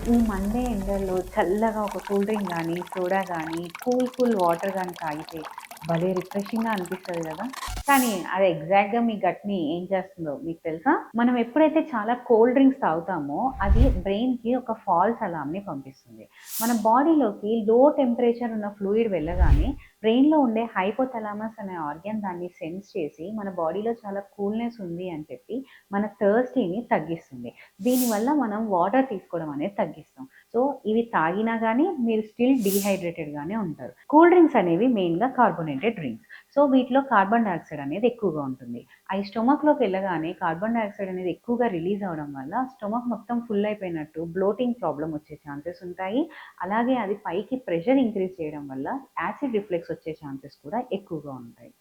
ఈ మండే ఎండల్లో చల్లగా ఒక కూల్ డ్రింక్ గానీ, సోడా గానీ, కూల్ వాటర్ గానీ తాగితే భలే రిఫ్రెషింగ్‌గా అనిపిస్తది గదా! కానీ అది ఎగ్జాక్ట్‌గా మీ గట్‌ని ఏం చేస్తుందో మీకు తెలుసా? మనం ఎప్పుడైతే చాలా కోల్డ్ డ్రింక్స్ తాగుతామో అది బ్రెయిన్‌కి ఒక ఫాల్స్ అలార్మ్‌ని పంపిస్తుంది. మన బాడీలోకి లో టెంపరేచర్ ఉన్న ఫ్లూయిడ్ వెళ్ళగానే బ్రెయిన్‌లో ఉండే హైపోథాలమస్ అనే ఆర్గాన్ దాన్ని సెన్స్ చేసి మన బాడీలో చాలా కూల్‌నెస్ ఉంది అని చెప్పి మన థర్స్టీని తగ్గిస్తుంది. దీనివల్ల మనం వాటర్ తీసుకోవడం అనేది తగ్గిస్తాం. సో, ఇవి తాగినా గానీ మీరు స్టిల్ డీహైడ్రేటెడ్‌గానే ఉంటారు. కూల్ డ్రింక్స్ అనేవి మెయిన్‌గా కార్బోనేటెడ్ డ్రింక్స్. సో, వీటిలో కార్బన్ డయాక్సైడ్ అనేది ఎక్కువగా ఉంటుంది. అయి స్టొమక్‌లోకి వెళ్ళగానే కార్బన్ డయాక్సైడ్ అనేది ఎక్కువగా రిలీజ్ అవ్వడం వల్ల స్టొమక్ మొత్తం ఫుల్ అయిపోయినట్టు బ్లోటింగ్ ప్రాబ్లమ్ వచ్చే ఛాన్సెస్ ఉంటాయి. అలాగే అది పైకి ప్రెషర్ ఇంక్రీజ్ చేయడం వల్ల యాసిడ్ రిఫ్లెక్స్ వచ్చే ఛాన్సెస్ కూడా ఎక్కువగా ఉంటాయి.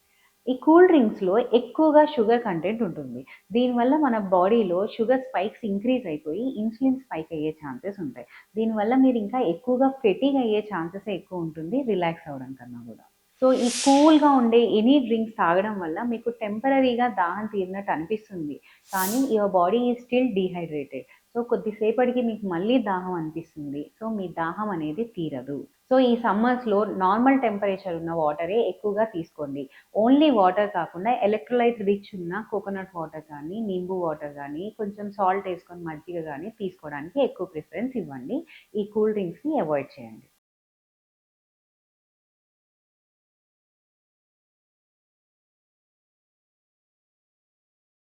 ఈ కూల్ డ్రింక్స్‌లో ఎక్కువగా షుగర్ కంటెంట్ ఉంటుంది. దీనివల్ల మన బాడీలో షుగర్ స్పైక్స్ ఇంక్రీజ్ అయిపోయి ఇన్సులిన్ స్పైక్ అయ్యే ఛాన్సెస్ ఉంటాయి. దీనివల్ల మీరు ఇంకా ఎక్కువగా ఫెటీగ్ అయ్యే ఛాన్సెసే ఎక్కువ ఉంటుంది రిలాక్స్ అవ్వడం కన్నా గూడా. సో, ఈ కూల్‌గా ఉండే ఎనీ డ్రింక్స్ తాగడం వల్ల మీకు టెంపరరీగా దాహం తీరినట్టు అనిపిస్తుంది. కానీ your body is still dehydrated. So, కొద్దిసేపటికి మీకు మళ్ళీ దాహం అనిపిస్తుంది. సో, మీ దాహం అనేది తీరదు. సో, ఈ సమ్మర్స్‌లో నార్మల్ టెంపరేచర్ ఉన్న వాటరే ఎక్కువగా తీసుకోండి. ఓన్లీ వాటర్ కాకుండా ఎలక్ట్రోలైట్ రిచ్ ఉన్న కోకోనట్ వాటర్ కానీ, నింబు వాటర్ గానీ, కొంచెం సాల్ట్ ఏసుకొని మజ్జిగ గానీ తీసుకోవడానికి ఎక్కువ ప్రిఫరెన్స్ ఇవ్వండి. ఈ కూల్ డ్రింక్స్‌ని అవాయిడ్ చేయండి.